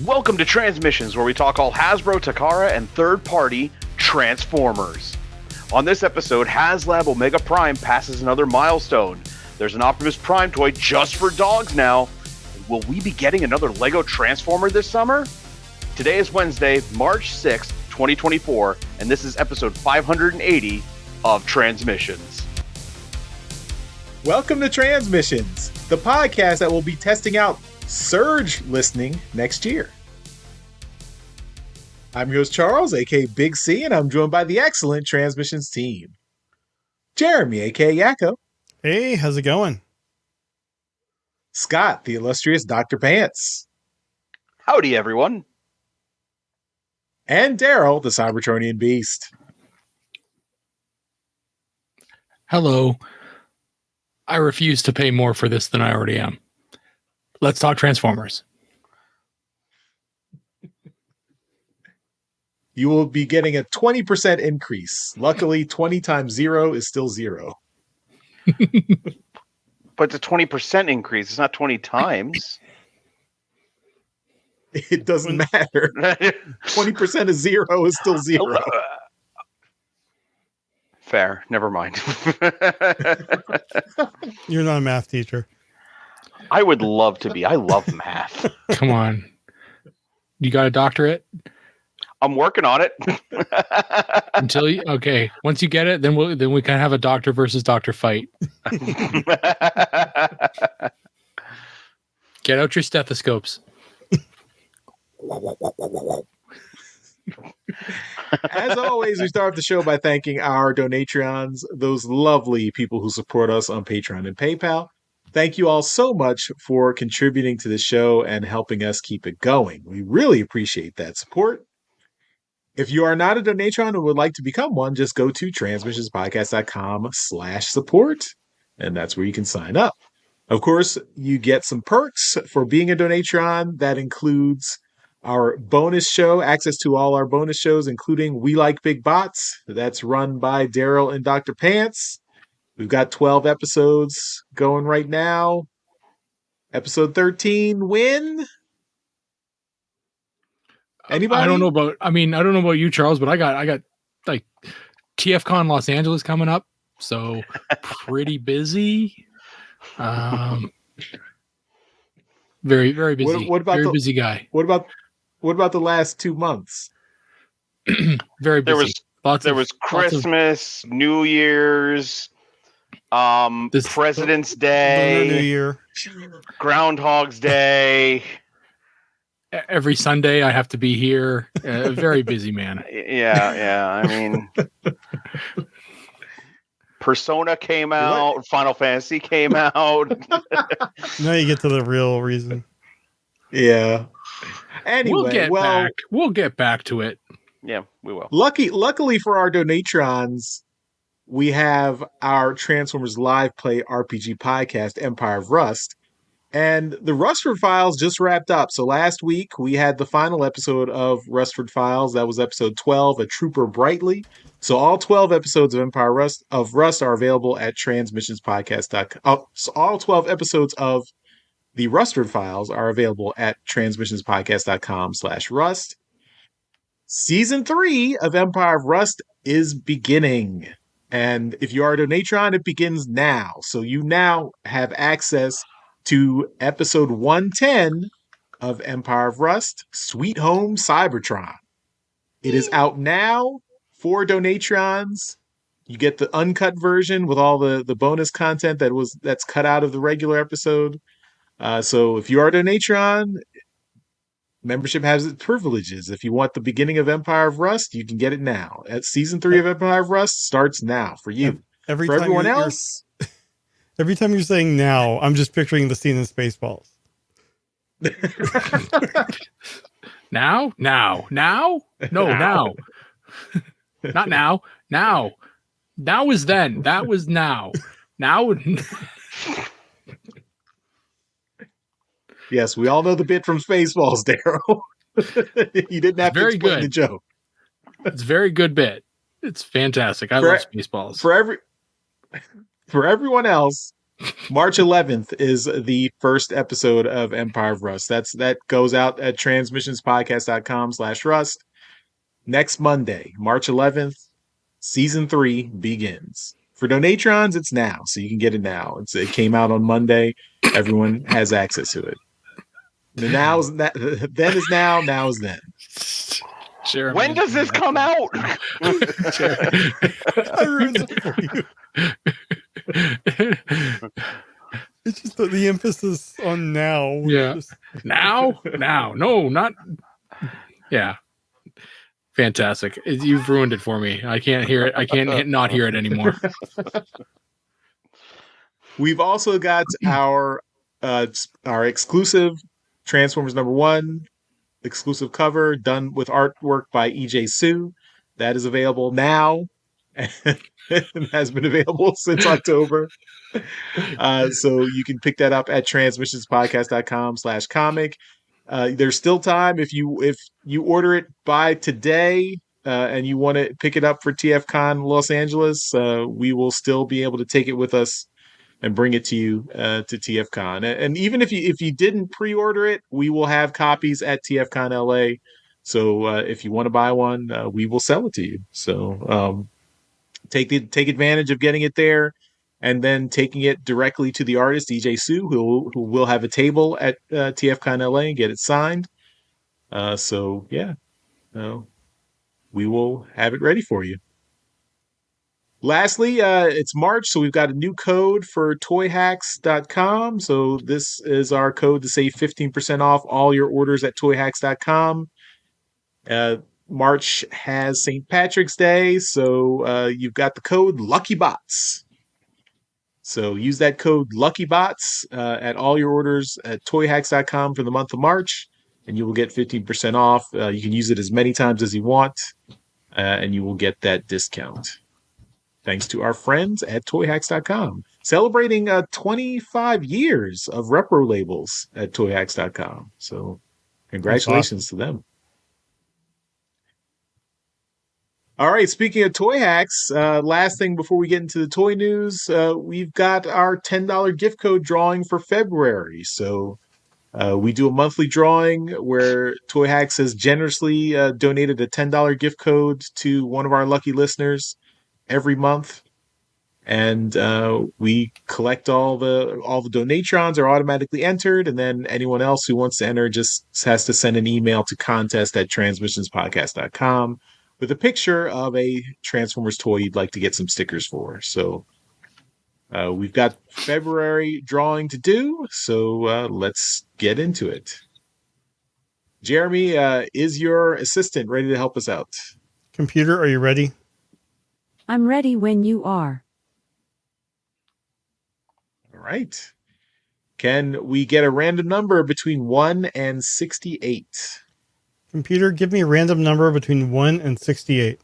Welcome to Transmissions, where we talk all Hasbro, Takara, and third-party Transformers. On this episode, HasLab Omega Prime passes another milestone. There's an Optimus Prime toy just for dogs now. Will we be getting another LEGO Transformer this summer? Today is Wednesday, March 6th, 2024, and this is episode 580 of Transmissions. Welcome to Transmissions, the podcast that will be testing out surge listening next year. I'm your host Charles, aka Big C, and I'm joined by the excellent Transmissions team. Jeremy, aka Yakko. Hey, how's it going? Scott, the illustrious Dr. Pants. Howdy, everyone. And Daryl, the Cybertronian Beast. Hello. I refuse to pay more for this than I already am. Let's talk Transformers. You will be getting a 20% increase. Luckily, 20 times 0 is still 0. But it's a 20% increase. It's not 20 times. It doesn't matter. 20% of 0 is still 0. Fair. Never mind. You're not a math teacher. I would love to be. I love math. Come on. You got a doctorate? I'm working on it. Until you, okay. Once you get it, then we can have a doctor versus doctor fight. Get out your stethoscopes. As always, we start the show by thanking our donatrons, those lovely people who support us on Patreon and PayPal. Thank you all so much for contributing to the show and helping us keep it going. We really appreciate that support. If you are not a donatron and would like to become one, just go to transmissionspodcast.com/support, and that's where you can sign up. Of course, you get some perks for being a donatron. That includes our bonus show, access to all our bonus shows, including We Like Big Bots. That's run by Daryl and Dr. Pants. We've got 12 episodes going right now. Episode 13, win? Anybody? I don't know about you, Charles, but I got like TFCon Los Angeles coming up, so pretty busy. Very, very busy. What about very busy guy. What about the last 2 months? Very busy. There was Christmas, New Year's, President's Day, New Year, Groundhog's Day. Every Sunday I have to be here. Very busy, man. Yeah. I mean, Persona came out. Final Fantasy came out. now you get to the real reason. Yeah. Anyway, we'll get back to it. Yeah, we will. Luckily for our donatrons, we have our Transformers Live Play RPG podcast, Empire of Rust. And the Rustford Files just wrapped up. So last week, we had the final episode of Rustford Files. That was episode 12, A Trooper Brightly. So all 12 episodes of Empire of Rust are available at transmissionspodcast.com. So all 12 episodes of the Rustford Files are available at transmissionspodcast.com/rust. Season 3 of Empire of Rust is beginning. And if you are a donatron, it begins now. So you now have access to episode 110 of Empire of Rust, Sweet Home Cybertron. It is out now for donatrons. You get the uncut version with all the bonus content that's cut out of the regular episode. So if you are a donatron, membership has its privileges. If you want the beginning of Empire of Rust, you can get it now. At season 3 of Empire of Rust starts now for you. For everyone else, every time you're saying now, I'm just picturing the scene in Spaceballs. Now? No, now. Not now. Now. Now is then. That was now. Now. Yes, we all know the bit from Spaceballs, Daryl. You didn't have to explain the joke. It's a very good bit. It's fantastic. I love Spaceballs. For everyone else, March 11th is the first episode of Empire of Rust. That goes out at transmissionspodcast.com/rust. Next Monday, March 11th, season 3 begins. For donatrons, it's now, so you can get it now. It came out on Monday. Everyone has access to it. The now is that, then is now. Now is then. Jeremy, When does this come out? I ruined it for you. It's just the emphasis on now. Yeah. Just- Now? No, not. Yeah. Fantastic. You've ruined it for me. I can't hear it. I can't not hear it anymore. We've also got our exclusive Transformers #1 exclusive cover done with artwork by EJ Sue. That is available now and has been available since October. So you can pick that up at transmissionspodcast.com/comic. There's still time if you order it by today and you want to pick it up for TFCon Los Angeles, we will still be able to take it with us and bring it to you to TFCon. And even if you didn't pre-order it, we will have copies at TFCon LA. So if you want to buy one, we will sell it to you. So take advantage of getting it there, and then taking it directly to the artist EJ Sue, who will have a table at TFCon LA and get it signed. So yeah, we will have it ready for you. Lastly, it's March, so we've got a new code for Toyhax.com. So this is our code to save 15% off all your orders at Toyhax.com. March has St. Patrick's Day, so you've got the code LuckyBots. So use that code LuckyBots at all your orders at Toyhax.com for the month of March, and you will get 15% off. You can use it as many times as you want, and you will get that discount. Thanks to our friends at Toyhax.com, celebrating 25 years of repro labels at Toyhax.com. So congratulations to them. All right, speaking of Toyhax, last thing before we get into the toy news, we've got our $10 gift code drawing for February. So we do a monthly drawing where Toyhax has generously donated a $10 gift code to one of our lucky listeners every month, and we collect all the donatrons are automatically entered, and then anyone else who wants to enter just has to send an email to contest@transmissionspodcast.com with a picture of a Transformers toy you'd like to get some stickers for. So we've got February drawing to do, so let's get into it. Jeremy, is your assistant ready to help us out? Computer, are you ready? I'm ready when you are. All right. Can we get a random number between 1 and 68? Computer, give me a random number between 1 and 68.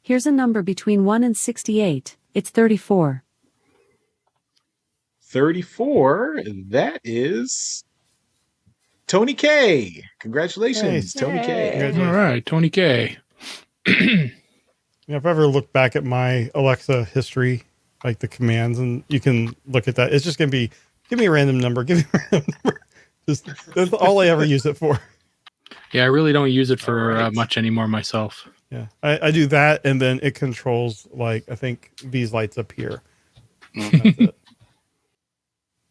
Here's a number between 1 and 68. It's 34. 34. That is Tony K. Congratulations, Hey. Tony K. All right, Tony K. If I ever look back at my Alexa history, like the commands, and you can look at that, it's just going to be, give me a random number, give me a random number. Just, that's all I ever use it for. Yeah, I really don't use it for All right. much anymore myself. Yeah, I do that, and then it controls, like, I think these lights up here. That's it.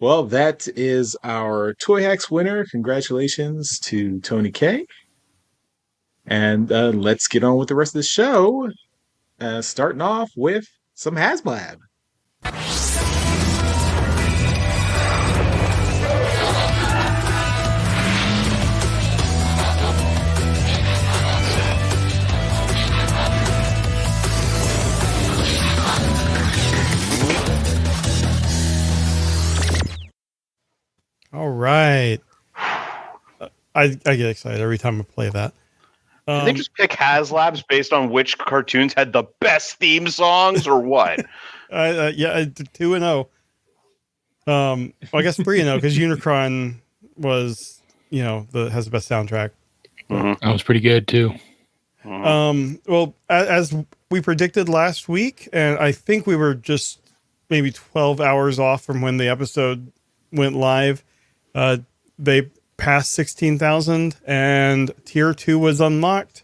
Well, that is our Toyhax winner. Congratulations to Tony K. And let's get on with the rest of the show. Starting off with some HasBlab. All right. I get excited every time I play that. Did they just pick HasLabs based on which cartoons had the best theme songs, or what? Yeah, 2-0. Well, I guess 3-0 because Unicron was, has the best soundtrack. Mhm. That was pretty good too. Well, as we predicted last week, and I think we were just maybe 12 hours off from when the episode went live. They passed 16,000 and tier 2 was unlocked.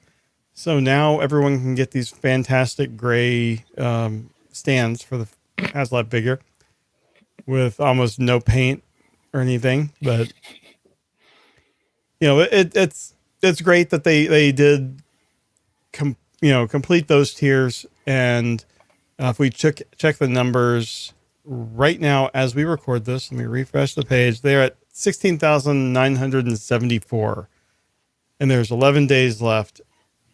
So now everyone can get these fantastic gray stands for the HasLab figure with almost no paint or anything. But it's great that they did complete those tiers. And if we check the numbers right now as we record this, let me refresh the page. They're at 16,974, and there's 11 days left.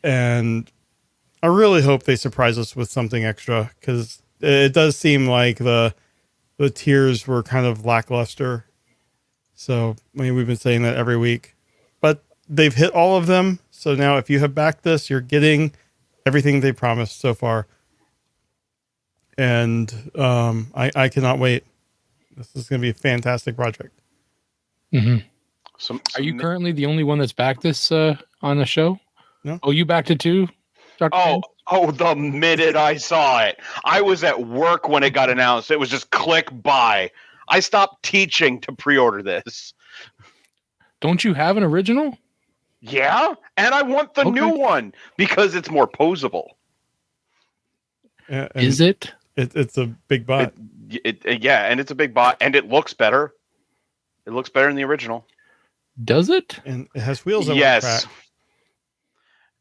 And I really hope they surprise us with something extra, because it does seem like the tiers were kind of lackluster. So we've been saying that every week, but they've hit all of them. So now if you have backed this, you're getting everything they promised so far. And I cannot wait. This is going to be a fantastic project. Mm-hmm. Are you currently the only one that's backed this on the show? No. Oh, you backed it too, Dr. Oh, the minute I saw it, I was at work when it got announced. It was just click buy. I stopped teaching to pre-order this. Don't you have an original? Yeah, and I want the new one because it's more posable. Is it? It's a big bot. Yeah, and it's a big bot, and it looks better. It looks better than the original. Does it? And it has wheels that yes. won't crack.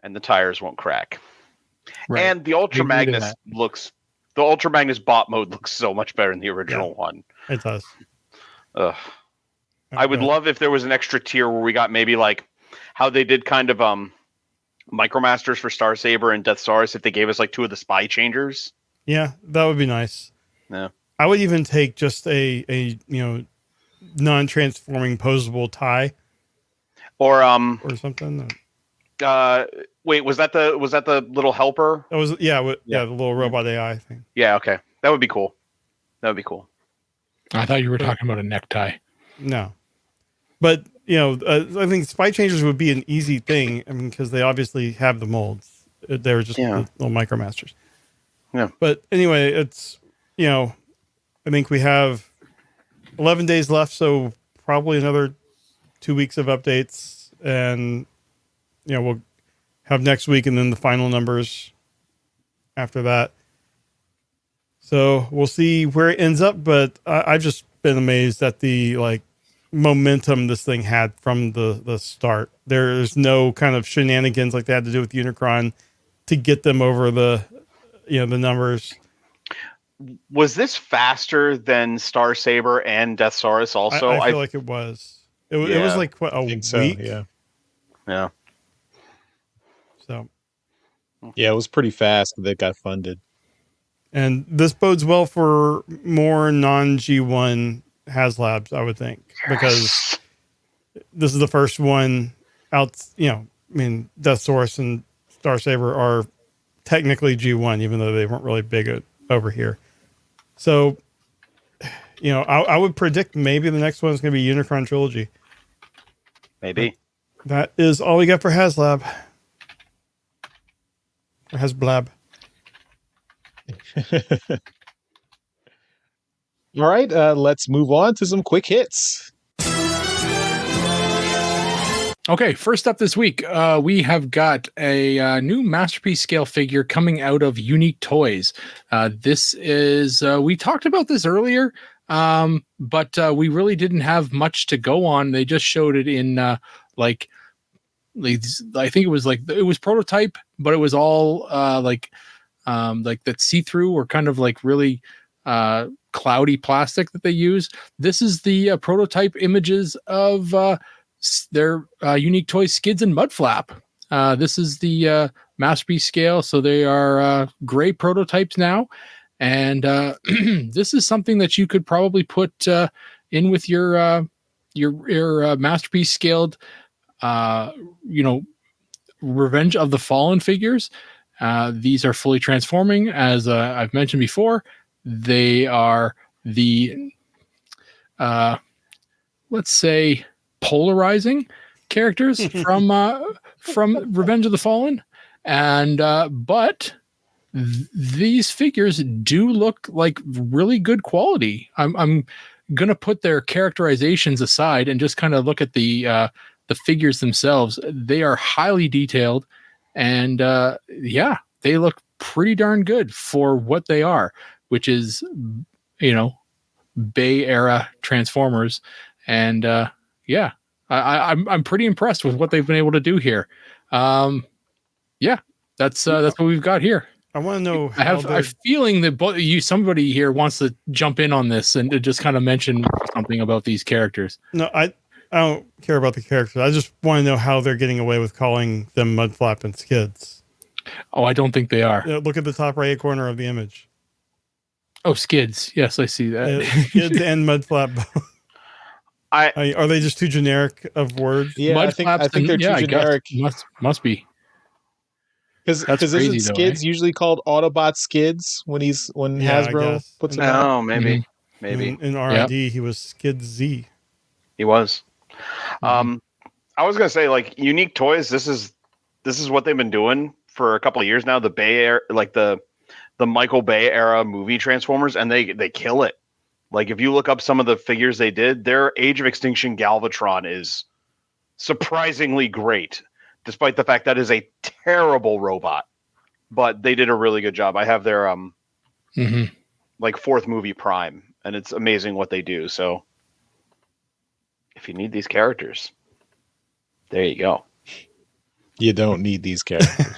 And the tires won't crack. Right. And the Ultra Magnus bot mode looks so much better than the original one. It does. Ugh. I would love if there was an extra tier where we got maybe like how they did kind of Micromasters for Star Saber and Death Stars, if they gave us like 2 of the spy changers. Yeah, that would be nice. Yeah. I would even take just a non-transforming posable tie or something. Wait, was that the little helper? That was the little robot AI thing. Yeah, okay. That would be cool. That would be cool. I thought you were talking about a necktie. No. But, I think spy changers would be an easy thing. I mean, because they obviously have the molds. They're just little Micromasters. Yeah. But anyway, it's, I think we have 11 days left, so probably another 2 weeks of updates. And, we'll have next week and then the final numbers after that. So we'll see where it ends up. But I've just been amazed at the, momentum this thing had from the start. There's no kind of shenanigans like they had to do with Unicron to get them over the numbers. Was this faster than Star Saber and Death Stars also? I feel like it was. It was like what, a week? So, yeah. Yeah. So. Yeah, it was pretty fast that it got funded. And this bodes well for more non-G1 HasLabs, I would think, because this is the first one out. Death Source and Star Saber are technically G1, even though they weren't really big over here. So, I would predict maybe the next one is going to be Unicron Trilogy. Maybe. That is all we got for HasLab. Or HasBlab. All right, let's move on to some quick hits. Okay, first up this week, we have got a new Masterpiece scale figure coming out of Unique Toys. This is, we talked about this earlier, but we really didn't have much to go on. They just showed it in I think it was prototype, but it was all that see-through or kind of like really cloudy plastic that they use. This is the prototype images of their Unique Toys skids and mud flap. This is the Masterpiece scale, so they are gray prototypes now, and this is something that you could probably put in with your Masterpiece scaled Revenge of the Fallen figures. These are fully transforming, as I've mentioned before. They are the let's say polarizing characters from Revenge of the Fallen, and but these figures do look like really good quality. I'm gonna put their characterizations aside and just kind of look at the figures themselves. They are highly detailed, and yeah, they look pretty darn good for what they are, which is, you know, Bay era Transformers. And yeah, I'm pretty impressed with what they've been able to do here. Yeah, that's what we've got here. I want to know. I have a feeling that somebody here wants to jump in on this and to just kind of mention something about these characters. No, I don't care about the characters. I just want to know how they're getting away with calling them Mudflap and Skids. Oh, I don't think they are. Look at the top right corner of the image. Oh, Skids. Yes, I see that. Skids and Mudflap. Are they just too generic of words? Yeah, I think they're too generic. Must be. Because isn't Skids usually called Autobot Skids when Hasbro puts it out? Oh, maybe. Mm-hmm. Maybe. In R&D, he was Skid Z. He was. I was gonna say, like, Unique Toys. This is what they've been doing for a couple of years now. The Bay era, like the Michael Bay era movie Transformers, and they kill it. Like, if you look up some of the figures they did, their Age of Extinction Galvatron is surprisingly great, despite the fact that is a terrible robot. But they did a really good job. I have their like fourth movie Prime, and it's amazing what they do. So if you need these characters, there you go. You don't need these characters.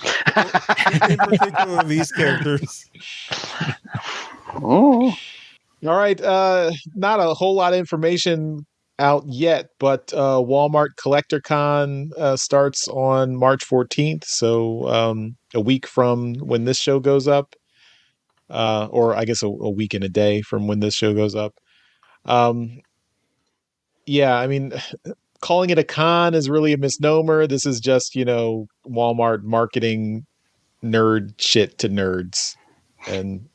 In particular, these characters. Oh. All right. Not a whole lot of information out yet, but Walmart Collector Con starts on March 14th. So a week from when this show goes up, or I guess a week and a day from when this show goes up. Yeah, I mean, calling it a con is really a misnomer. This is just, Walmart marketing nerd shit to nerds and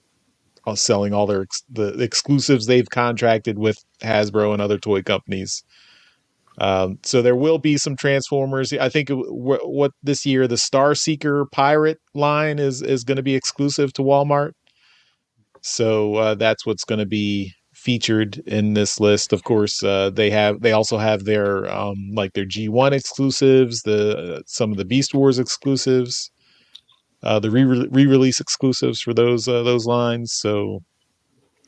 selling all the exclusives they've contracted with Hasbro and other toy companies. So there will be some Transformers. I think what this year, the Star Seeker Pirate line is going to be exclusive to Walmart. So that's what's going to be featured in this list. Of course, they also have their like their G1 exclusives, some of the Beast Wars exclusives, the re-release exclusives for those lines. So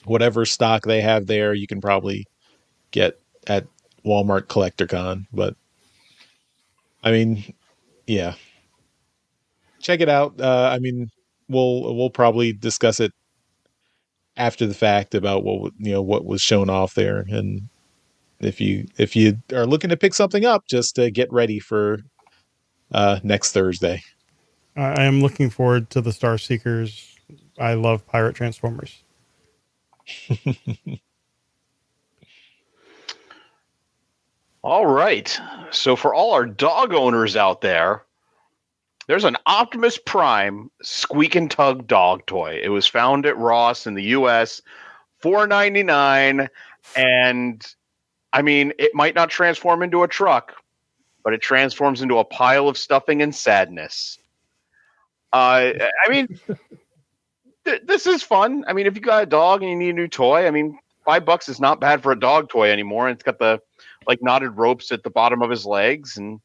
whatever stock they have there, you can probably get at Walmart Collector Con. But I mean, yeah, check it out. I mean, we'll probably discuss it after the fact about what was shown off there. And if you are looking to pick something up, just get ready for next Thursday. I am looking forward to the Star Seekers. I love Pirate Transformers. All right. So for all our dog owners out there, there's an Optimus Prime Squeak and Tug dog toy. It was found at Ross in the US, $4.99. And I mean, it might not transform into a truck, but it transforms into a pile of stuffing and sadness. I mean, this is fun. I mean, if you got a dog and you need a new toy, I mean, $5 is not bad for a dog toy anymore. And it's got the like knotted ropes at the bottom of his legs, and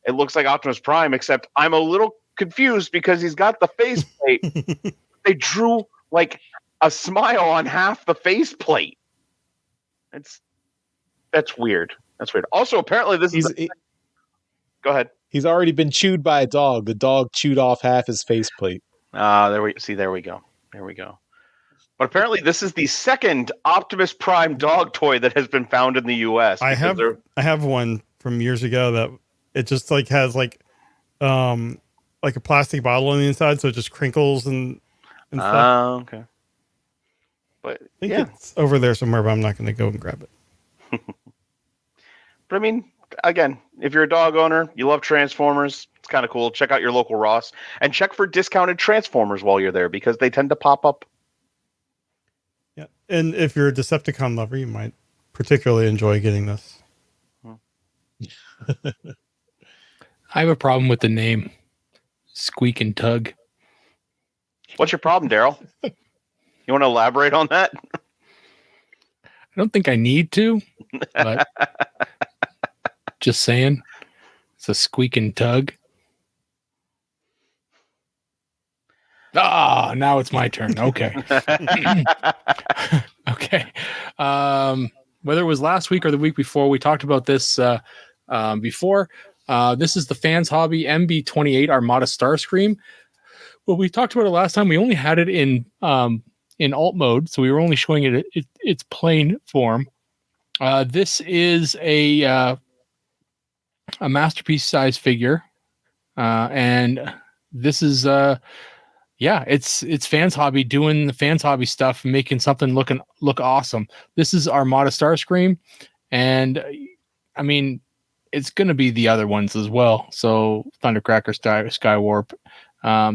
it looks like Optimus Prime, except I'm a little confused because he's got the faceplate. They drew like a smile on half the faceplate. That's weird. That's weird. Also, apparently go ahead. He's already been chewed by a dog. The dog chewed off half his faceplate. There we go. But apparently, this is the second Optimus Prime dog toy that has been found in the U.S. I have one from years ago that it just like has like a plastic bottle on the inside, so it just crinkles and stuff. Okay. But I think it's over there somewhere, but I'm not going to go and grab it. But I mean, again, if you're a dog owner, you love Transformers, it's kind of cool. Check out your local Ross and check for discounted Transformers while you're there because they tend to pop up. Yeah, and if you're a Decepticon lover, you might particularly enjoy getting this. I have a problem with the name Squeak and Tug. What's your problem, Daryl? You want to elaborate on that? I don't think I need to, but just saying, it's a squeaking tug. Ah, now it's my turn. Okay. Okay. Whether it was last week or the week before, we talked about this before. This is the Fans Hobby MB28 Armada Starscream. Well, we talked about it last time. We only had it in alt mode, so we were only showing it its plain form. This is a masterpiece size figure, and this is it's Fans Hobby doing the Fans Hobby stuff, making something look awesome. This is Armada Starscream, and I mean, it's going to be the other ones as well. So Thundercracker, Skywarp.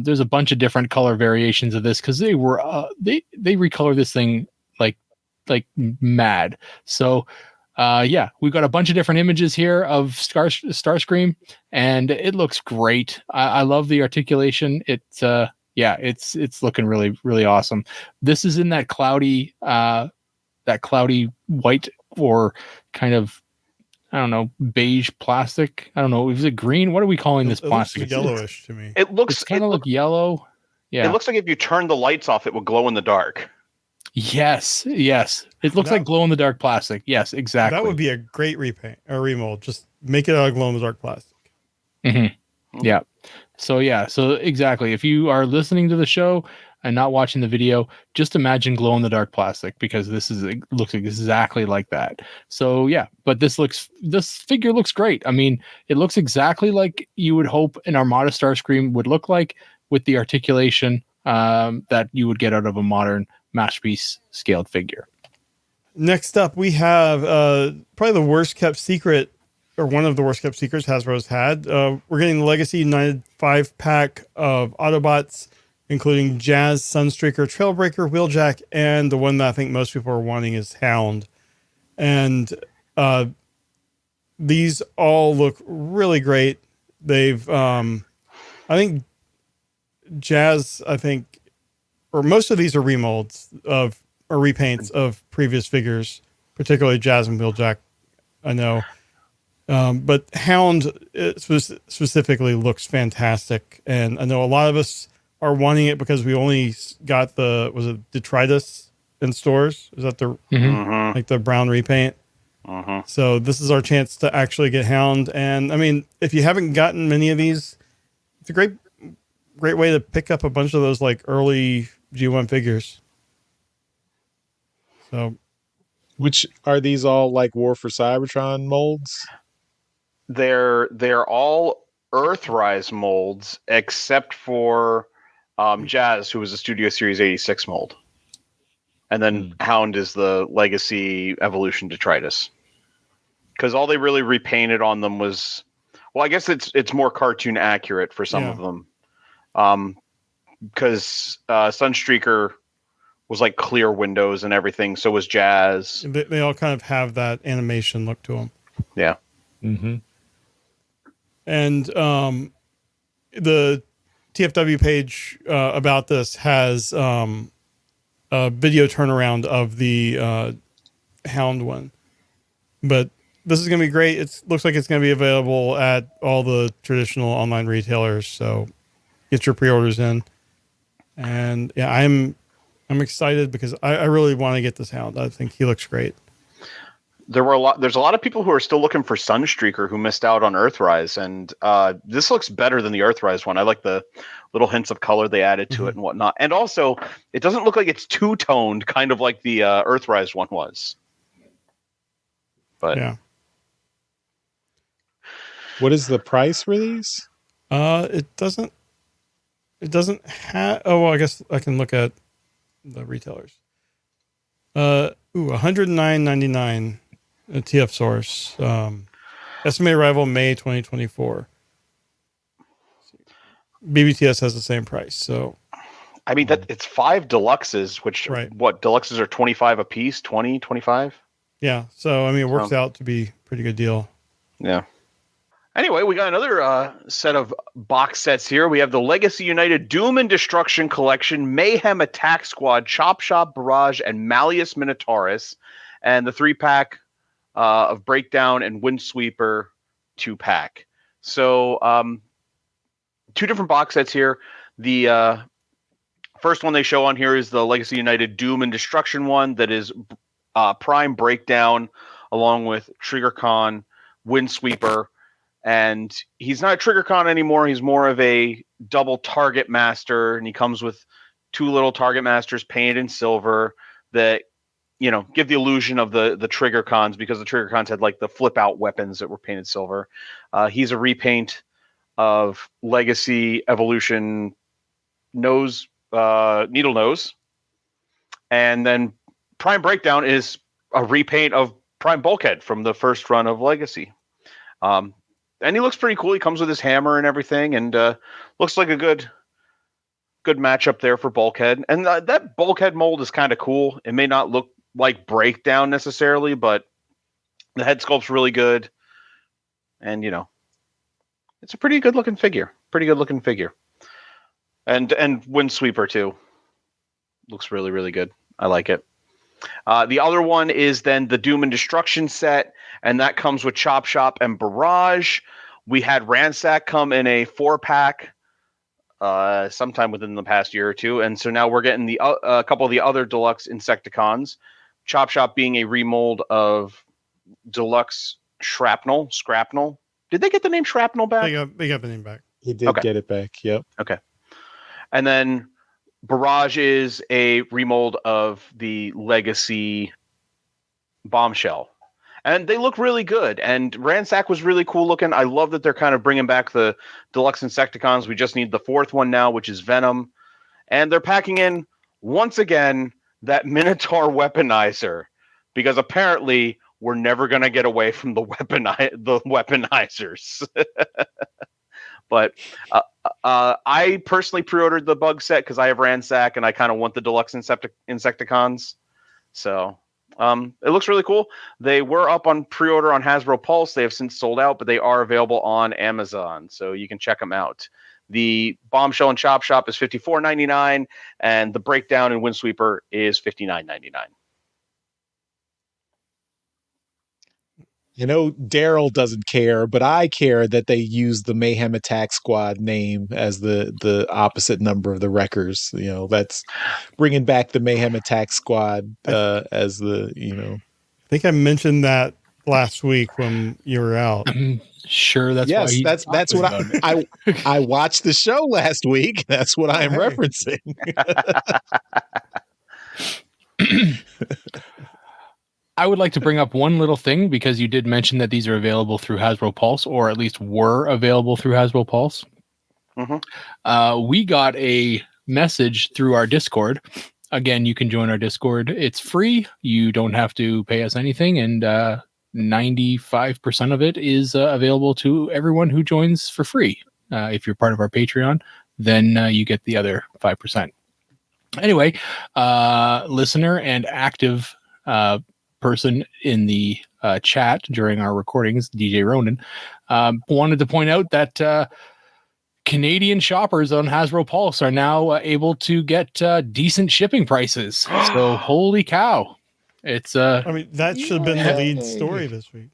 There's a bunch of different color variations of this because they were they recolor this thing like mad. So we've got a bunch of different images here of Starscream, and it looks great. I love the articulation. It's looking really, really awesome. This is in that cloudy white or kind of, I don't know, beige plastic. I don't know. Is it green? What are we calling this plastic? Looks yellowish to me. It looks kind of like yellow. Yeah. It looks like if you turn the lights off, it would glow in the dark. Yes. It looks like glow in the dark plastic. Yes, exactly. That would be a great repaint or remold. Just make it out of glow in the dark plastic. Mm-hmm. Yeah. So exactly. If you are listening to the show and not watching the video, just imagine glow in the dark plastic, because this looks exactly like that. So yeah, but this figure looks great. I mean, it looks exactly like you would hope an Armada Starscream would look like, with the articulation that you would get out of a modern masterpiece scaled figure. Next up, we have probably the worst kept secret, or one of the worst kept secrets Hasbro's had. We're getting the Legacy United 5-pack of Autobots, including Jazz, Sunstreaker, Trailbreaker, Wheeljack, and the one that I think most people are wanting is Hound. And these all look really great. They've, I think Jazz, or most of these are remolds or repaints of previous figures, particularly Jazz and Wheeljack, I know. But Hound specifically looks fantastic. And I know a lot of us are wanting it because we only got was it Detritus in stores? Is that like the brown repaint? So this is our chance to actually get Hound. And I mean, if you haven't gotten many of these, it's a great way to pick up a bunch of those like early G1 figures. So, which are these all like War for Cybertron molds? They're all Earthrise molds except for Jazz, who was a Studio Series 86 mold. And then Hound is the Legacy Evolution Detritus. Because all they really repainted on them was, well, I guess it's more cartoon accurate for some of them. Because Sunstreaker was like clear windows and everything. So was Jazz. They all kind of have that animation look to them. Yeah. Mm-hmm. And the TFW page about this has a video turnaround of the Hound one. But this is going to be great. It looks like it's going to be available at all the traditional online retailers. So get your pre-orders in. And yeah, I'm excited because I really want to get this Hound. I think he looks great. There's a lot of people who are still looking for Sunstreaker who missed out on Earthrise, and this looks better than the Earthrise one. I like the little hints of color they added to it and whatnot. And also, it doesn't look like it's two-toned, kind of like the Earthrise one was. But yeah. What is the price for these? It doesn't have. Oh, well, I guess I can look at the retailers. $109.99 at TF Source. Estimated arrival May 2024. BBTS has the same price. So, I mean, that it's 5 deluxes, which what deluxes are 25 a piece, 20, 25. Yeah. So, I mean, it works out to be a pretty good deal. Yeah. Anyway, we got another set of box sets here. We have the Legacy United Doom and Destruction Collection, Mayhem Attack Squad, Chop Shop Barrage, and Malleus Minotaurus, and the 3-pack of Breakdown and Windsweeper 2-pack. So, 2 different box sets here. The first one they show on here is the Legacy United Doom and Destruction one that is Prime Breakdown along with TriggerCon, Windsweeper. And he's not a TriggerCon anymore. He's more of a double Target Master, and he comes with 2 little Target Masters painted in silver that, give the illusion of the TriggerCons, because the TriggerCons had like the flip out weapons that were painted silver. He's a repaint of Legacy Evolution Needle Nose, and then Prime Breakdown is a repaint of Prime Bulkhead from the first run of Legacy. And he looks pretty cool. He comes with his hammer and everything, and looks like a good matchup there for Bulkhead. And that Bulkhead mold is kind of cool. It may not look like Breakdown necessarily, but the head sculpt's really good. And, it's a pretty good looking figure. And Windsweeper too. Looks really, really good. I like it. The other one is then the Doom and Destruction set, and that comes with Chop Shop and Barrage. We had Ransack come in a 4-pack sometime within the past year or two, and so now we're getting a couple of the other deluxe Insecticons. Chop Shop being a remold of Deluxe Scrapnel. Did they get the name Shrapnel back? They got the name back. He did get it back. Yep. Okay. And then Barrage is a remold of the Legacy Bombshell. And they look really good. And Ransack was really cool looking. I love that they're kind of bringing back the Deluxe Insecticons. We just need the 4th one now, which is Venom. And they're packing in, once again, that Minotaur weaponizer. Because apparently we're never going to get away from the weaponizers. But I personally pre-ordered the bug set because I have Ransack and I kind of want the Deluxe Insecticons. So it looks really cool. They were up on pre-order on Hasbro Pulse. They have since sold out, but they are available on Amazon, so you can check them out. The Bombshell and Chop Shop is $54.99, and the Breakdown and Windsweeper is $59.99. Daryl doesn't care, but I care that they use the Mayhem Attack Squad name as the opposite number of the Wreckers. That's bringing back the Mayhem Attack Squad as the. I think I mentioned that last week when you were out. I'm sure that's yes, why that's what I watched the show last week. That's what I am referencing. I would like to bring up one little thing, because you did mention that these are available through Hasbro Pulse, or at least were available through Hasbro Pulse. Mm-hmm. We got a message through our Discord. Again, you can join our Discord. It's free. You don't have to pay us anything. And 95% of it is available to everyone who joins for free. If you're part of our Patreon, then you get the other 5%. Anyway, listener and active person in the chat during our recordings, DJ Ronan, wanted to point out that Canadian shoppers on Hasbro Pulse are now able to get decent shipping prices. So holy cow. It's that should have been the lead story this week.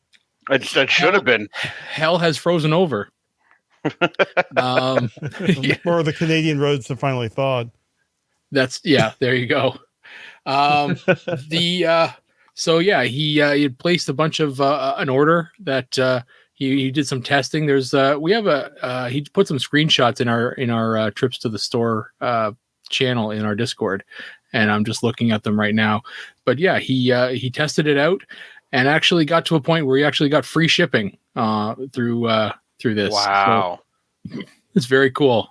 That should have been. Hell has frozen over. Or the Canadian roads have finally thawed. There you go. So yeah, he had placed a bunch of an order that he did some testing. There's he put some screenshots in our trips to the store channel in our Discord, and I'm just looking at them right now. But yeah, he tested it out and actually got to a point where he actually got free shipping through this. Wow, so it's very cool.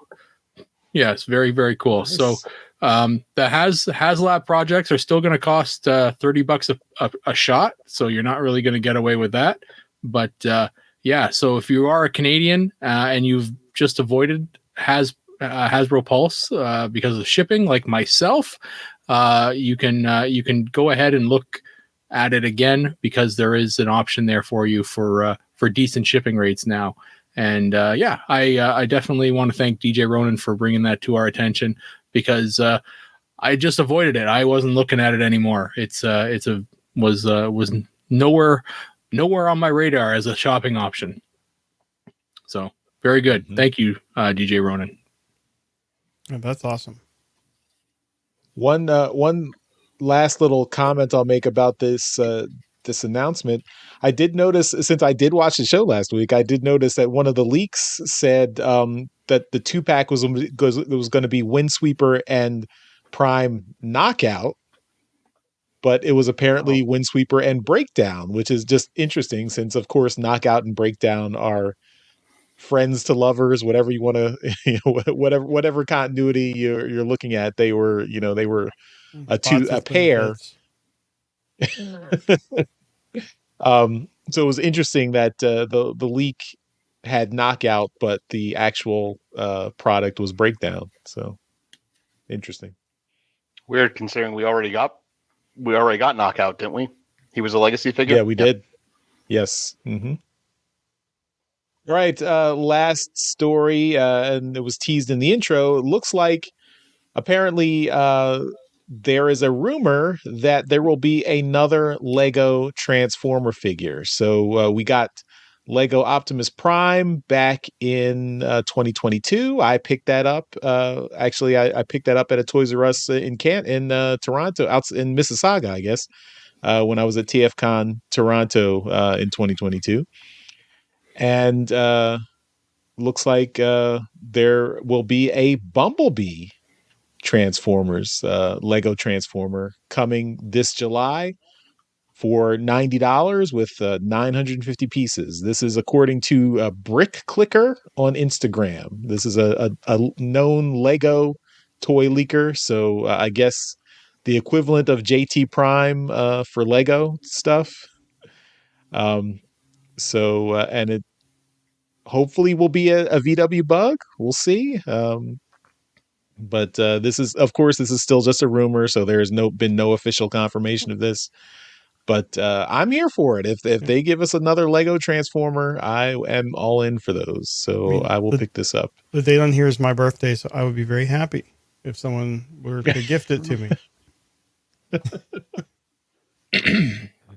Yeah, it's very, very cool. Nice. So the HasLab projects are still going to cost $30 a shot, so you're not really going to get away with that. But yeah, so if you are a Canadian and you've just avoided Hasbro Pulse because of shipping, like myself, you can go ahead and look at it again, because there is an option there for you for for decent shipping rates now. And I definitely want to thank DJ Ronan for bringing that to our attention, because I just avoided it. I wasn't looking at it anymore. Was nowhere on my radar as a shopping option. So very good. Thank you, DJ Ronan. Yeah, that's awesome. One last little comment I'll make about this announcement. I did notice, since I did watch the show last week, I did notice that one of the leaks said that the 2-pack was going to be Windsweeper and Prime Knockout, but it was apparently Windsweeper and Breakdown, which is just interesting, since of course Knockout and Breakdown are friends to lovers, whatever you want to, whatever continuity you're looking at. They were a pair. So it was interesting that the leak had Knockout, but the actual product was Breakdown. So interesting. Weird, considering we already got Knockout, didn't we? He was a legacy figure. Yeah, we did. Yes. Mm-hmm. All right. Last story, and it was teased in the intro. It looks like apparently there is a rumor that there will be another Lego Transformer figure. So we got Lego Optimus Prime back in 2022. I picked that up. Actually, I picked that up at a Toys R Us in Toronto, out in Mississauga, I guess, when I was at TFCon Toronto in 2022. And looks like there will be a Bumblebee Transformers, Lego Transformer, coming this July for $90 with 950 pieces. This is according to Brick Clicker on Instagram. This is a known Lego toy leaker, so I guess the equivalent of JT Prime for Lego stuff. And it hopefully will be a VW bug. We'll see. But this is still just a rumor, so there has been no official confirmation of this. But I'm here for it. If they give us another Lego Transformer, I am all in for those. So I will pick this up. The date on here is my birthday, so I would be very happy if someone were to gift it to me.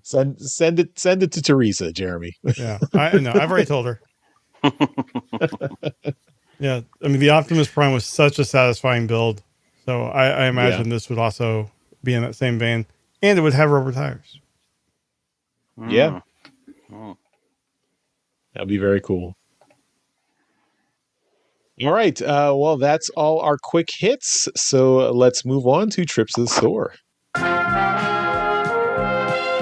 Send it to Teresa, Jeremy. Yeah, I know. I've already told her. Yeah, I mean, the Optimus Prime was such a satisfying build, so I imagine this would also be in that same vein, and it would have rubber tires. Yeah, that'd be very cool. All right, well, that's all our quick hits, so let's move on to Trips to the Store.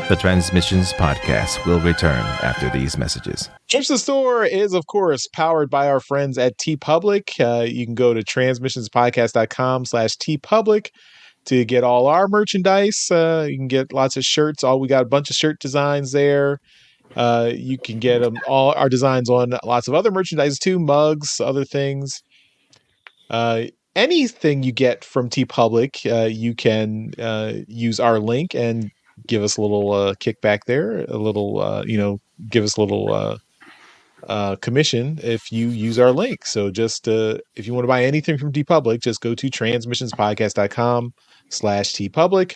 The Transmissions Podcast will return after these messages. Trips to the Store is, of course, powered by our friends at TeePublic. You can go to transmissionspodcast.com/TeePublic to get all our merchandise. You can get lots of shirts. We got a bunch of shirt designs there. You can get all our designs on lots of other merchandise too, mugs, other things. Anything you get from TeePublic, you can use our link and give us a little kickback there, a little, give us a little commission if you use our link. So just if you want to buy anything from TeePublic, just go to transmissionspodcast.com/TeePublic.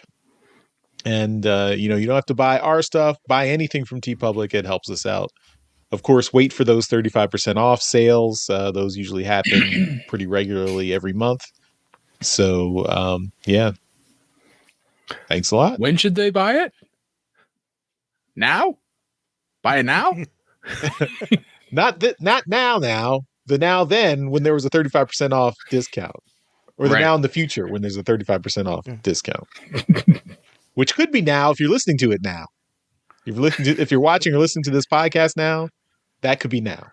And, you don't have to buy our stuff, buy anything from TeePublic. It helps us out. Of course, wait for those 35% off sales. Those usually happen pretty regularly every month. So, yeah. Thanks a lot. When should they buy it? Now? Buy it now? Not now. The now then when there was a 35% off discount. Or the now in the future when there's a 35% off discount. Which could be now if you're listening to it now. If you're watching or listening to this podcast now, that could be now.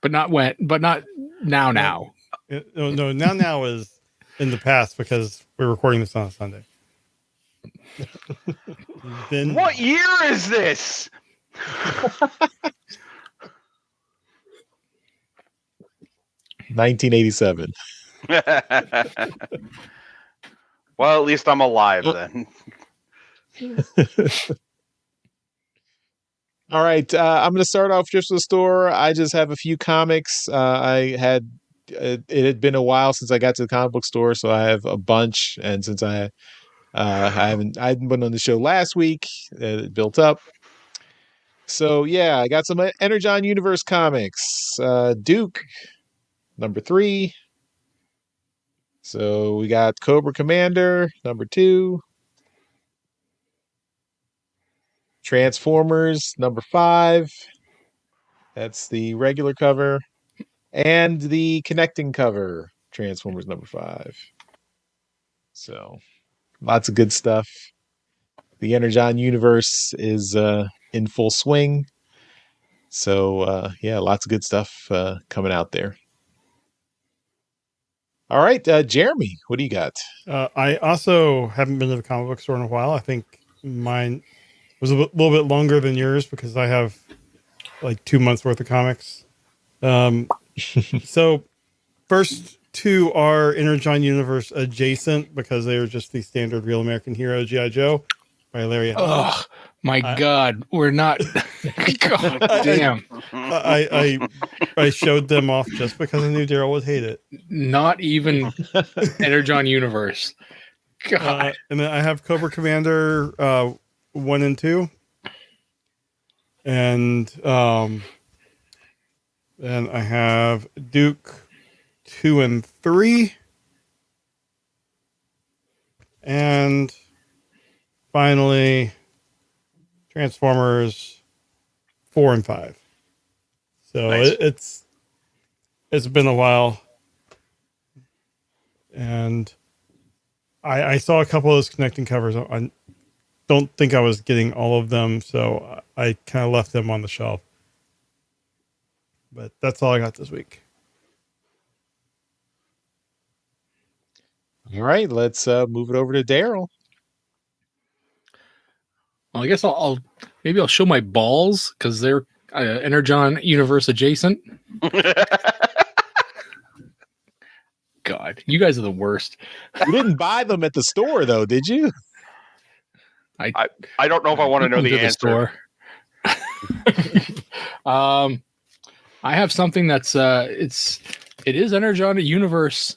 But not now. No, now is in the past because we're recording this on a Sunday. Then what year is this? 1987. Well, at least I'm alive then. All right, I'm going to start off just with the store. I just have a few comics. It had been a while since I got to the comic book store, so I have a bunch. And since I hadn't been on the show last week, it built up. So yeah, I got some Energon Universe comics. Duke, number 3. So we got Cobra Commander, number 2. Transformers, number 5. That's the regular cover. And the connecting cover, Transformers number 5. So lots of good stuff. The Energon universe is in full swing. So yeah, lots of good stuff coming out there. All right, Jeremy, what do you got? I also haven't been to the comic book store in a while. I think mine was a little bit longer than yours because I have like 2 months worth of comics. So first 2 are Energon Universe adjacent because they are just the standard Real American Hero G.I. Joe by Larry. Oh my God, we're not. God damn. I showed them off just because I knew Daryl would hate it. Not even Energon Universe. God. And then I have Cobra Commander 1 and 2. And then I have Duke 2 and 3. And finally, Transformers 4 and 5. So Nice. it's been a while. And I saw a couple of those connecting covers. I don't think I was getting all of them, so I kind of left them on the shelf. But that's all I got this week. All right, let's move it over to Daryl. Well, I guess I'll show my balls because they're Energon Universe adjacent. God, you guys are the worst. You didn't buy them at the store, though, did you? I don't know if I want to know the answer. I have something that's it is Energon Universe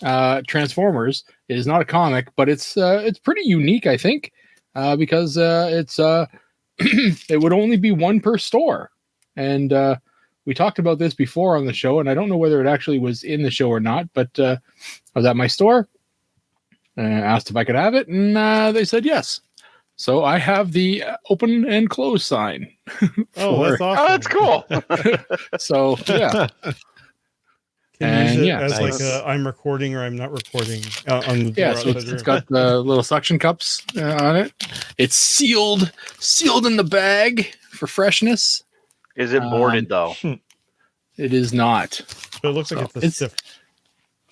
Transformers. It is not a comic, but it's pretty unique, I think, because it's it would only be 1 per store, and we talked about this before on the show, and I don't know whether it actually was in the show or not, but I was at my store and asked if I could have it, and they said yes. So I have the open and close sign. Oh, that's awesome. Oh, that's cool. So yeah. Can you use it as nice. like a I'm recording or I'm not recording on the door Yeah, so outside the it's room. got the little suction cups on it. It's sealed in the bag for freshness. Is it boarded though? It is not. So it looks like it's a stiff.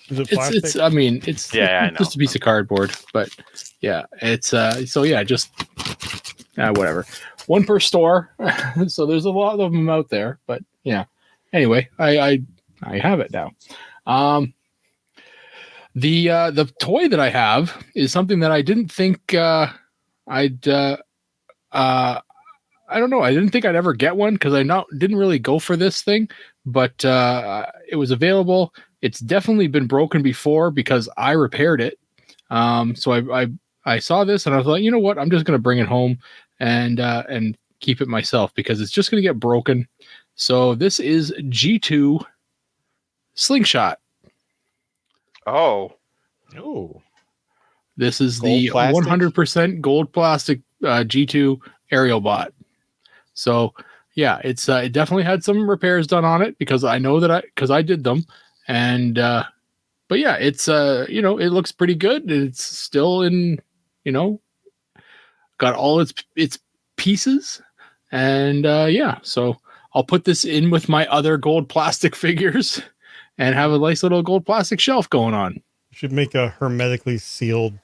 Is it plastic? It's I mean, it's Yeah, I know. just a piece of cardboard, but yeah, it's so yeah, just whatever. 1 per store. So there's a lot of them out there, but yeah. Anyway, I have it now. The toy that I have is something that I didn't think I'd I don't know. I didn't think I'd ever get one because didn't really go for this thing, but it was available. It's definitely been broken before because I repaired it. So I saw this and I was like, you know what? I'm just going to bring it home and keep it myself because it's just going to get broken. So this is G2 Slingshot. Oh. This is Gold the plastic? 100% gold plastic G2 aerial bot. So yeah, it's it definitely had some repairs done on it because I know that because I did them, and but yeah, it's it looks pretty good. It's still in got all its pieces, and yeah, so I'll put this in with my other gold plastic figures and have a nice little gold plastic shelf going on. You should make a hermetically sealed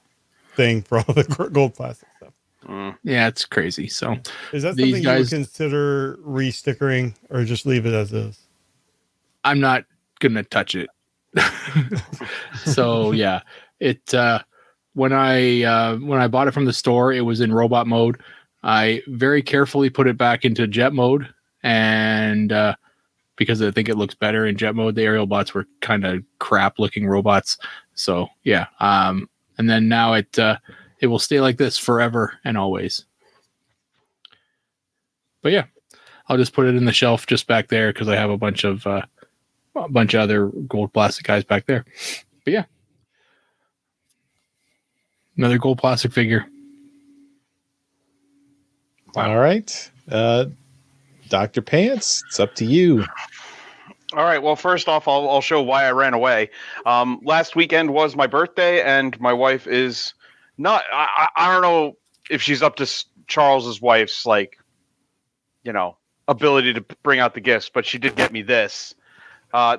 thing for all the gold plastic stuff. Yeah, it's crazy. So Is that these something guys- you would consider re-stickering or just leave it as is? I'm not gonna touch it. So yeah, it when I bought it from the store, it was in robot mode. I very carefully put it back into jet mode, and because I think it looks better in jet mode. The aerial bots were kind of crap looking robots. So yeah. And then now it will stay like this forever and always. But yeah, I'll just put it in the shelf just back there because I have a bunch of other gold plastic guys back there. But yeah, another gold plastic figure. All right. Dr. Pants, it's up to you. All right. Well, first off, I'll show why I ran away. Last weekend was my birthday, and my wife is not. I don't know if she's up to Charles's wife's ability to bring out the gifts, but she did get me this.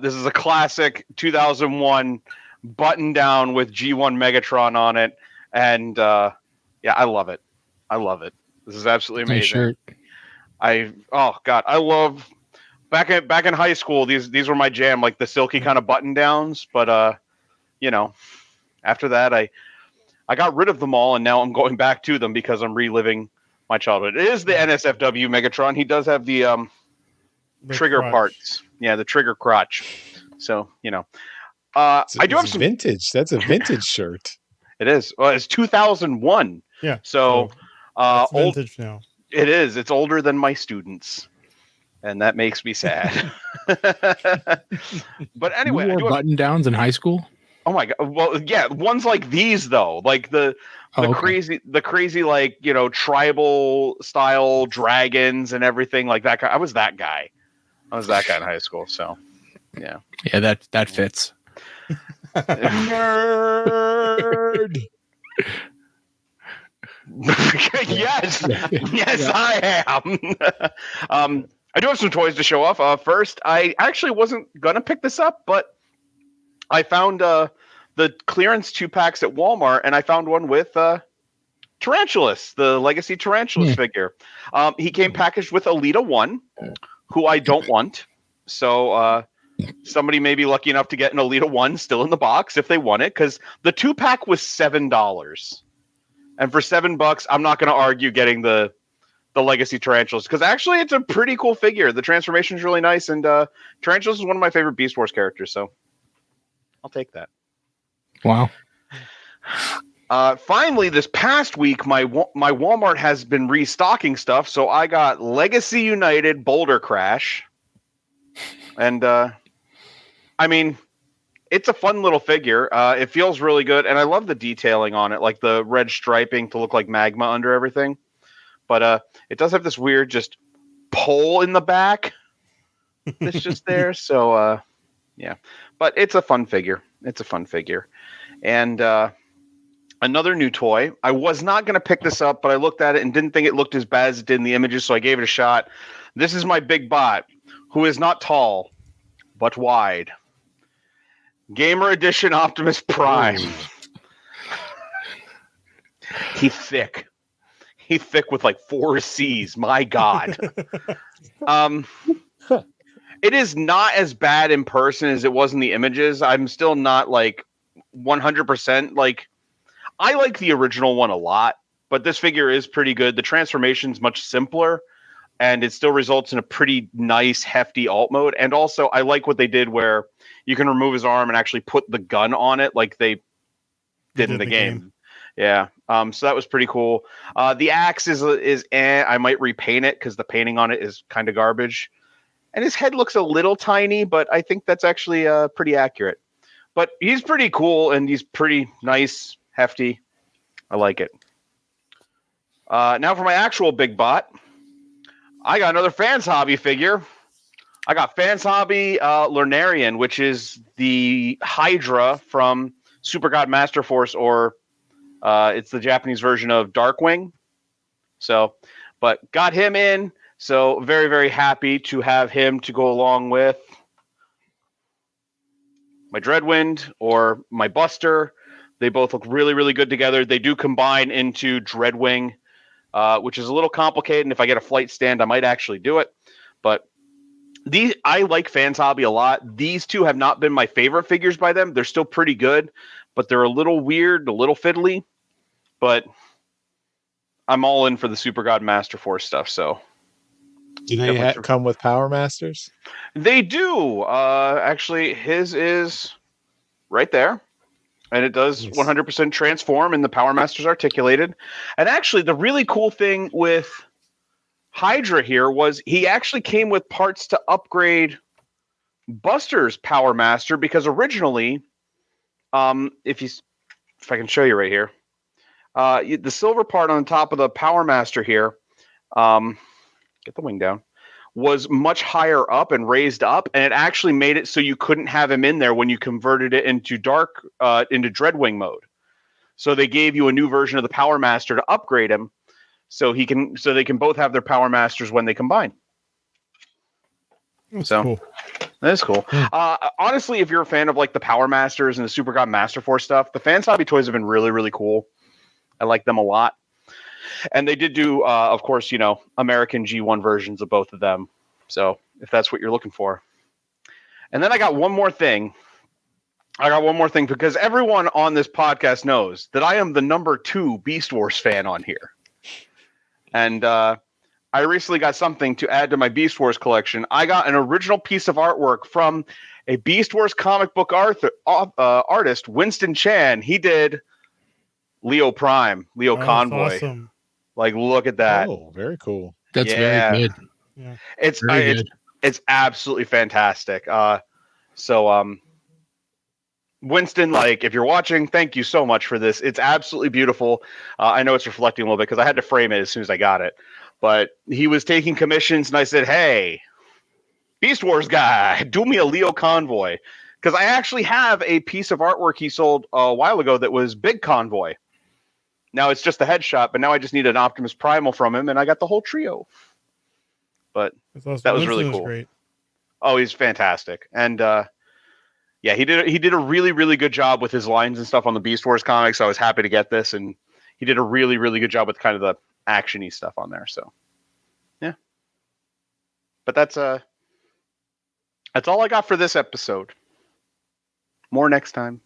This is a classic 2001 button down with G1 Megatron on it, and yeah, I love it. I love it. This is absolutely amazing. Nice shirt. I love back in high school. These were my jam, like the silky kind of button downs. But after that, I got rid of them all, and now I'm going back to them because I'm reliving my childhood. It is the NSFW Megatron. He does have the trigger crotch. parts. Yeah, the trigger crotch. So I do have some vintage. That's a vintage shirt. It is. Well, it's 2001. Yeah. So it's vintage now. It is. It's older than my students, and that makes me sad. But anyway, you wore button downs in high school. Oh my god! Well, yeah, ones like these though, like the crazy tribal style dragons and everything like that. I was that guy. I was that guy in high school. So, yeah. Yeah, that fits. Nerd. Yes, I am. I do have some toys to show off. First, I actually wasn't gonna pick this up, but I found the clearance 2-packs at Walmart, and I found one with Tarantulas, the Legacy Tarantulas figure. He came packaged with Alita 1, who I don't want. So somebody may be lucky enough to get an Alita 1 still in the box if they want it, because the 2-pack was $7. And for $7, I'm not going to argue getting the Legacy Tarantulas, because actually it's a pretty cool figure. The transformation is really nice, and Tarantulas is one of my favorite Beast Wars characters, so I'll take that. Wow. Finally, this past week, my Walmart has been restocking stuff, so I got Legacy United Boulder Crash, and I mean, it's a fun little figure. It feels really good, and I love the detailing on it, like the red striping to look like magma under everything. But it does have this weird just pole in the back that's just there. So, yeah. But it's a fun figure. It's a fun figure. And another new toy. I was not going to pick this up, but I looked at it and didn't think it looked as bad as it did in the images, so I gave it a shot. This is my big bot, who is not tall, but wide. Gamer Edition Optimus Prime. He's thick. He's thick with like 4 C's. My God. It is not as bad in person as it was in the images. I'm still not like 100%. Like, I like the original one a lot, but this figure is pretty good. The transformation's much simpler, and it still results in a pretty nice, hefty alt mode. And also, I like what they did where you can remove his arm and actually put the gun on it like they did in the game. Yeah. So that was pretty cool. The axe is I might repaint it because the painting on it is kind of garbage. And his head looks a little tiny, but I think that's actually pretty accurate. But he's pretty cool, and he's pretty nice, hefty. I like it. Now for my actual big bot. I got another Fans Hobby figure. I got Fans Hobby Lunarian, which is the Hydra from Super God Master Force, or it's the Japanese version of Darkwing. So, but got him in. So very, very happy to have him to go along with my Dreadwind or my Buster. They both look really, really good together. They do combine into Dreadwing, which is a little complicated. And if I get a flight stand, I might actually do it. But I like Fans Hobby a lot. These two have not been my favorite figures by them. They're still pretty good, but they're a little weird, a little fiddly. But I'm all in for the Super God Master Force stuff. So Do they come with Power Masters? they do. Actually, his is right there. And it does 100% transform, and the Power Master's articulated. And actually, the really cool thing with Hydra here was he actually came with parts to upgrade Buster's Power Master, because originally, if I can show you right here, the silver part on the top of the Power Master here, get the wing down, was much higher up and raised up, and it actually made it so you couldn't have him in there when you converted it into into Dreadwing mode. So they gave you a new version of the Power Master to upgrade him, so they can both have their Power Masters when they combine. That's so cool. That is cool. Honestly, if you're a fan of like the Power Masters and the Super God Master Force stuff, the Fans Hobby toys have been really, really cool. I like them a lot. And they did do, of course, American G1 versions of both of them. So if that's what you're looking for. And then I got one more thing. Because everyone on this podcast knows that I am the number 2 Beast Wars fan on here. And I recently got something to add to my Beast Wars collection. I got an original piece of artwork from a Beast Wars comic book artist, Winston Chan. He did Leo Prime, Leo Convoy. Awesome. Like, look at that. Oh, very cool. That's very good. Yeah. It's absolutely fantastic. So Winston, like, if you're watching, thank you so much for this. It's absolutely beautiful. I know it's reflecting a little bit because I had to frame it as soon as I got it. But he was taking commissions, and I said, hey, Beast Wars guy, do me a Leo Convoy. Because I actually have a piece of artwork he sold a while ago that was Big Convoy. Now it's just the headshot, but now I just need an Optimus Primal from him, and I got the whole trio. But awesome. That was really cool. Great. Oh, he's fantastic. And yeah, he did a really, really good job with his lines and stuff on the Beast Wars comics. So I was happy to get this, and he did a really, really good job with kind of the action-y stuff on there. So yeah. But that's all I got for this episode. More next time.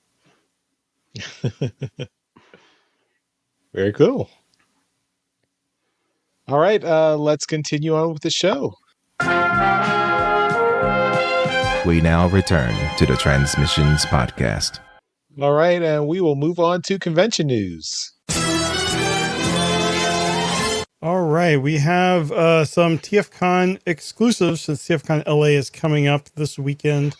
Very cool. All right, let's continue on with the show. We now return to the Transmissions Podcast. All right, and we will move on to convention news. All right, we have some TFCon exclusives since TFCon LA is coming up this weekend.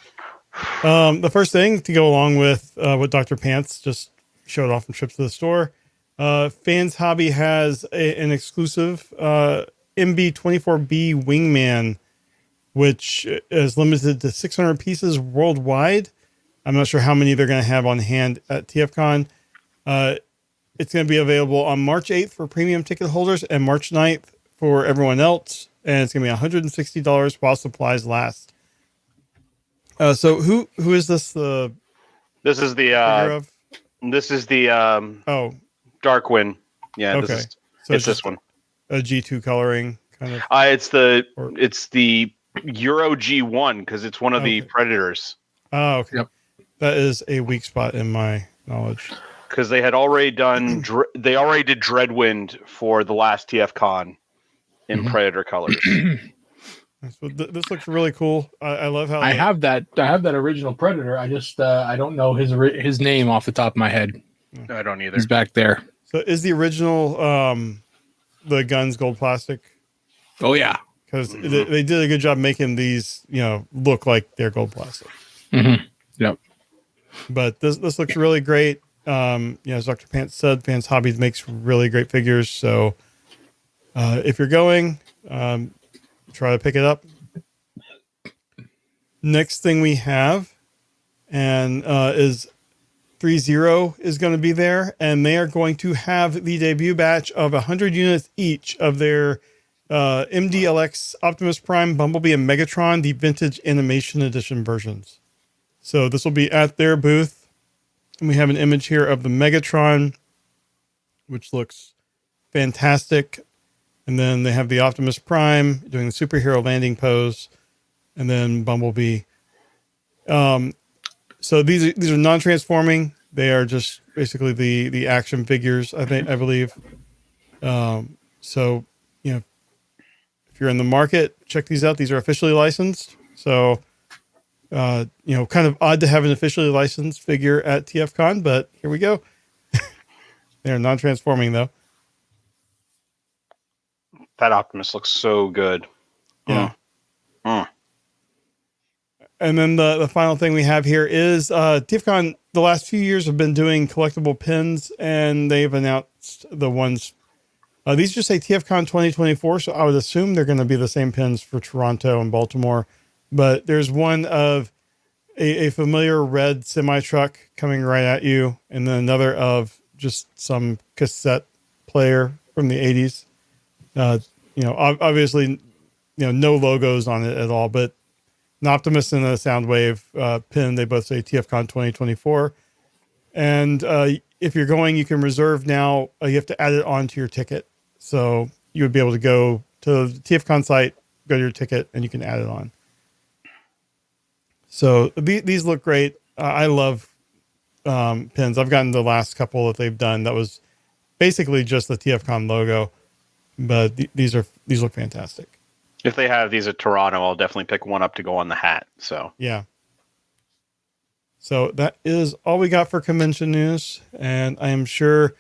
The first thing to go along with what Dr. Pants just showed off in trips to the store, Fans Hobby has an exclusive MB24B Wingman, which is limited to 600 pieces worldwide. I'm not sure how many they're going to have on hand at TFCon. It's going to be available on March 8th for premium ticket holders and March 9th for everyone else. And it's going to be $160 while supplies last. So who is this? This is the Darkwind. Yeah. Okay. It's this one. A G2 coloring kind of. It's the Euro G1 because it's one of the Predators. Oh, okay. Yep. That is a weak spot in my knowledge. Because they had already done, they already did Dreadwind for the last TFCon in Predator colors. This looks really cool. I love how I have that original Predator. I just I don't know his name off the top of my head. I don't either. He's back there. So is the original the guns gold plastic? Oh yeah, because they did a good job making these look like they're gold plastic. Yep. But this looks really great. As Dr. Pants said, Fans Hobby makes really great figures. So if you're going, try to pick it up. Next thing we have is 3-0 is going to be there, and they are going to have the debut batch of 100 units each of their MDLX Optimus Prime, Bumblebee, and Megatron, the vintage animation edition versions. So this will be at their booth. And we have an image here of the Megatron, which looks fantastic. And then they have the Optimus Prime doing the superhero landing pose, and then Bumblebee. So these are non-transforming. They are just basically the action figures, I believe. So, if you're in the market, check these out. These are officially licensed. So, kind of odd to have an officially licensed figure at TFCon, but here we go. They're non-transforming though. That Optimus looks so good. Yeah. And then the final thing we have here is TFCon. The last few years have been doing collectible pins, and they've announced the ones. These just say TFCon 2024, so I would assume they're going to be the same pins for Toronto and Baltimore. But there's one of a familiar red semi-truck coming right at you, and then another of just some cassette player from the 80s. Obviously, no logos on it at all, but an Optimus and a Soundwave pin. They both say TFCon 2024. And if you're going, you can reserve now. You have to add it onto your ticket. So you would be able to go to the TFCon site, go to your ticket, and you can add it on. So these look great. I love pins. I've gotten the last couple that they've done. That was basically just the TFCon logo, but these look fantastic. If they have these at Toronto, I'll definitely pick one up to go on the hat. So yeah. So that is all we got for convention news, and I am sure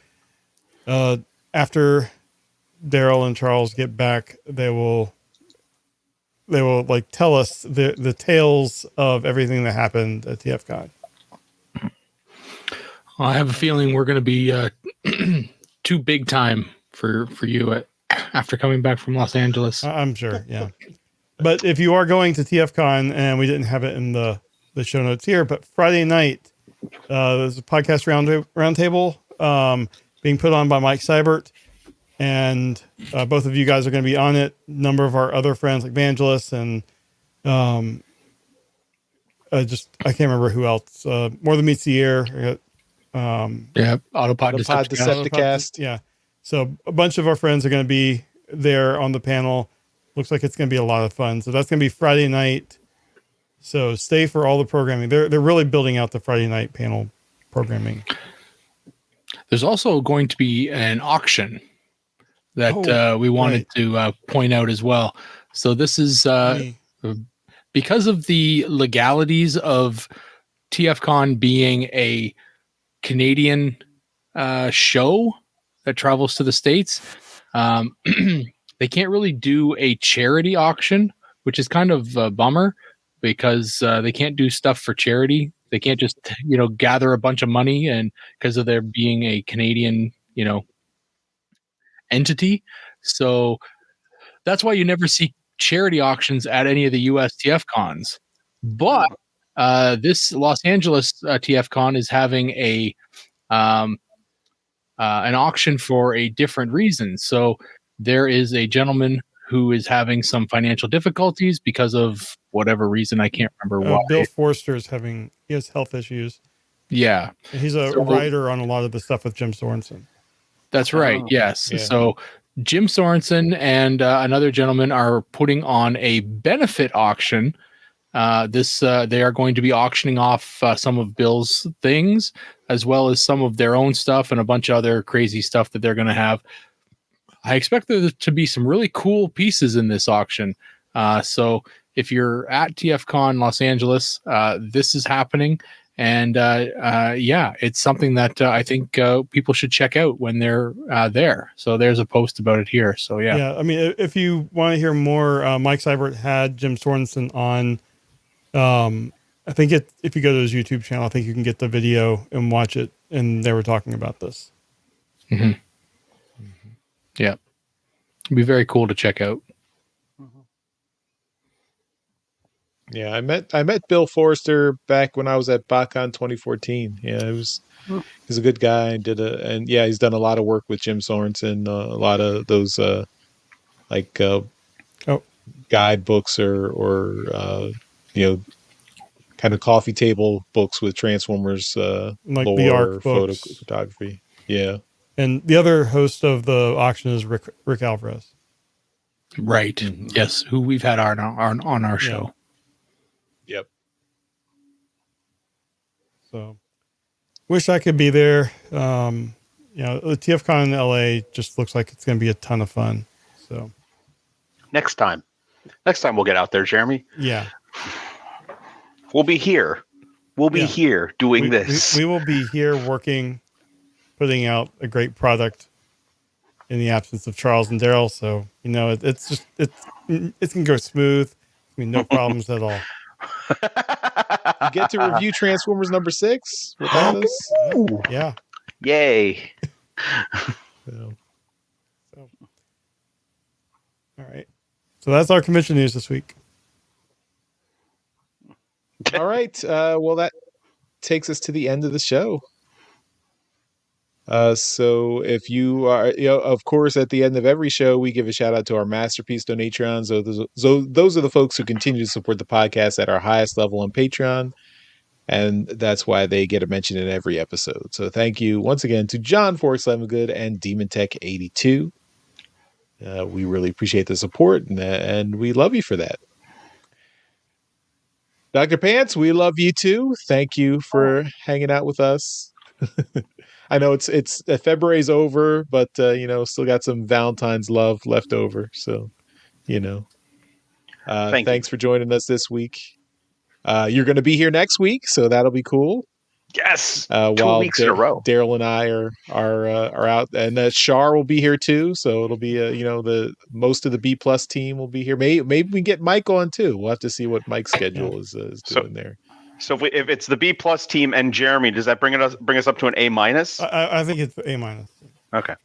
after Daryl and Charles get back, they will like tell us the tales of everything that happened at TFCon. I have a feeling we're going to be too big time for you after coming back from Los Angeles. I'm sure, yeah. But if you are going to TFCon, and we didn't have it in the show notes here, but Friday night there's a podcast roundtable being put on by Mike Seibert, and both of you guys are going to be on it. A number of our other friends like Vangelis and I can't remember who else. More Than Meets the Ear. Autopod Decepticast. Yeah. So a bunch of our friends are going to be there on the panel. Looks like it's going to be a lot of fun. So that's going to be Friday night. So stay for all the programming. They're really building out the Friday night panel programming. There's also going to be an auction that we wanted to point out as well. So this is because of the legalities of TFCon being a Canadian show that travels to the States. They can't really do a charity auction, which is kind of a bummer because they can't do stuff for charity. They can't just, gather a bunch of money, and because of there being a Canadian, entity. So that's why you never see charity auctions at any of the US TFCons. But this Los Angeles TFCon is having an auction for a different reason. So there is a gentleman who is having some financial difficulties because of whatever reason. I can't remember why. Bill Forster he has health issues. Yeah. And he's a writer on a lot of the stuff with Jim Sorensen. That's right. Yes. Yeah. So Jim Sorensen and another gentleman are putting on a benefit auction. They are going to be auctioning off some of Bill's things, as well as some of their own stuff and a bunch of other crazy stuff that they're going to have. I expect there to be some really cool pieces in this auction. So if you're at TFCon Los Angeles, this is happening. And it's something that I think people should check out when they're there. So there's a post about it here. So yeah. I mean, if you want to hear more, Mike Seibert had Jim Sorensen on. I think if you go to his YouTube channel, I think you can get the video and watch it. And they were talking about this. Mm-hmm. Mm-hmm. Yeah, it'd be very cool to check out. Yeah, I met Bill Forster back when I was at BotCon 2014. Yeah, he's a good guy and he's done a lot of work with Jim Sorensen, a lot of those guidebooks or kind of coffee table books with Transformers like lore, the ARC books. Photography. Yeah. And the other host of the auction is Rick Alvarez. Right. Mm-hmm. Yes, who we've had on our show. Yep. So, wish I could be there. the TFCon in LA just looks like it's going to be a ton of fun. So Next time we'll get out there, Jeremy. yeah, We'll be here. We'll be Yeah. here doing this. We will be here working, putting out a great product in the absence of Charles and Daryl. So, it's going to go smooth. I mean, no problems at all. You get to review Transformers number 6 without us. Yeah. Yay. So, all right. So that's our commission news this week. All right. Well, that takes us to the end of the show. So if you are, of course, at the end of every show, we give a shout out to our Masterpiece Donatrons. So those are the folks who continue to support the podcast at our highest level on Patreon. And that's why they get a mention in every episode. So thank you once again to John Forks Lemongood and Demon Tech 82. We really appreciate the support and we love you for that. Dr. Pants, we love you too. Thank you for hanging out with us. I know it's February's over, but still got some Valentine's love left over. So, thanks for joining us this week. You're going to be here next week, so that'll be cool. Yes. 2 weeks in a row. Daryl and I are out, and Shar will be here too. So it'll be the most of the B+ team will be here. Maybe we get Mike on too. We'll have to see what Mike's schedule is doing there. So if it's the B+ team and Jeremy, does that bring us up to an A-? I think it's A-. Okay.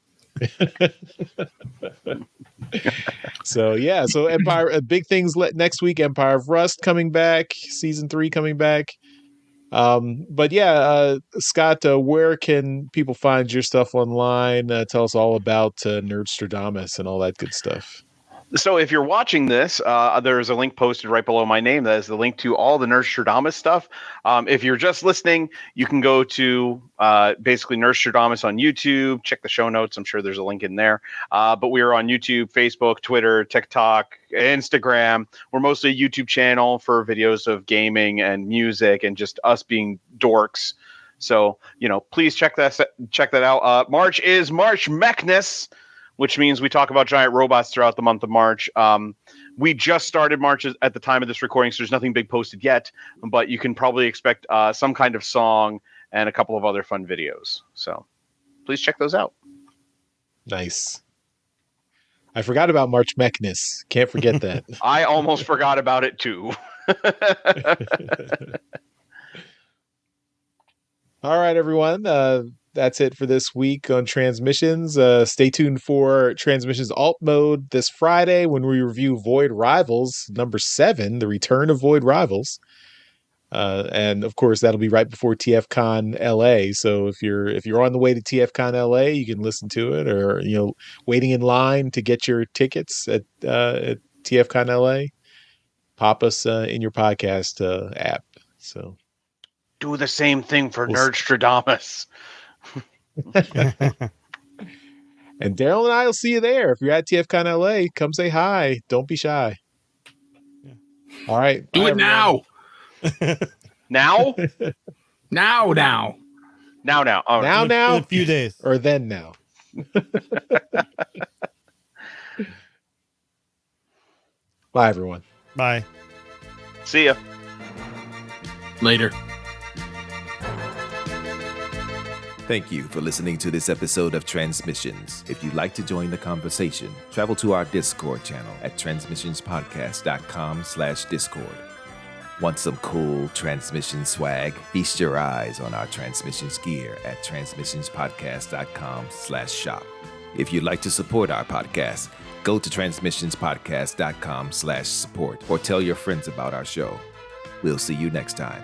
So Empire, big things next week. Empire of Rust coming back, season 3 coming back. But Scott, where can people find your stuff online? Tell us all about Nerdstrodamus and all that good stuff. So if you're watching this, there's a link posted right below my name. That is the link to all the Nerdstrodamus stuff. If you're just listening, you can go to basically Nerdstrodamus on YouTube. Check the show notes. I'm sure there's a link in there. But we are on YouTube, Facebook, Twitter, TikTok, Instagram. We're mostly a YouTube channel for videos of gaming and music and just us being dorks. So, please check that out. March is March Mechness, which means we talk about giant robots throughout the month of March. We just started March at the time of this recording, so there's nothing big posted yet, but you can probably expect some kind of song and a couple of other fun videos. So please check those out. Nice. I forgot about March Mechness. Can't forget that. I almost forgot about it too. All right, everyone. That's it for this week on Transmissions. Stay tuned for Transmissions Alt Mode this Friday when we review Void Rivals number 7, The Return of Void Rivals. And of course, that'll be right before TFCon LA. So if you're on the way to TFCon LA, you can listen to it, or waiting in line to get your tickets at TFCon LA. Pop us in your podcast app. So do the same thing for Nerdstrodamus. And Daryl and I will see you there. If you're at TFCon LA, come say hi. Don't be shy. Yeah. All right. Do it now. Now? Now. Now. Oh, now. In a few days. Or then now. Bye, everyone. Bye. See ya. Later. Thank you for listening to this episode of Transmissions. If you'd like to join the conversation, travel to our Discord channel at transmissionspodcast.com/Discord. Want some cool transmission swag? Feast your eyes on our transmissions gear at transmissionspodcast.com/shop. If you'd like to support our podcast, go to transmissionspodcast.com/support or tell your friends about our show. We'll see you next time.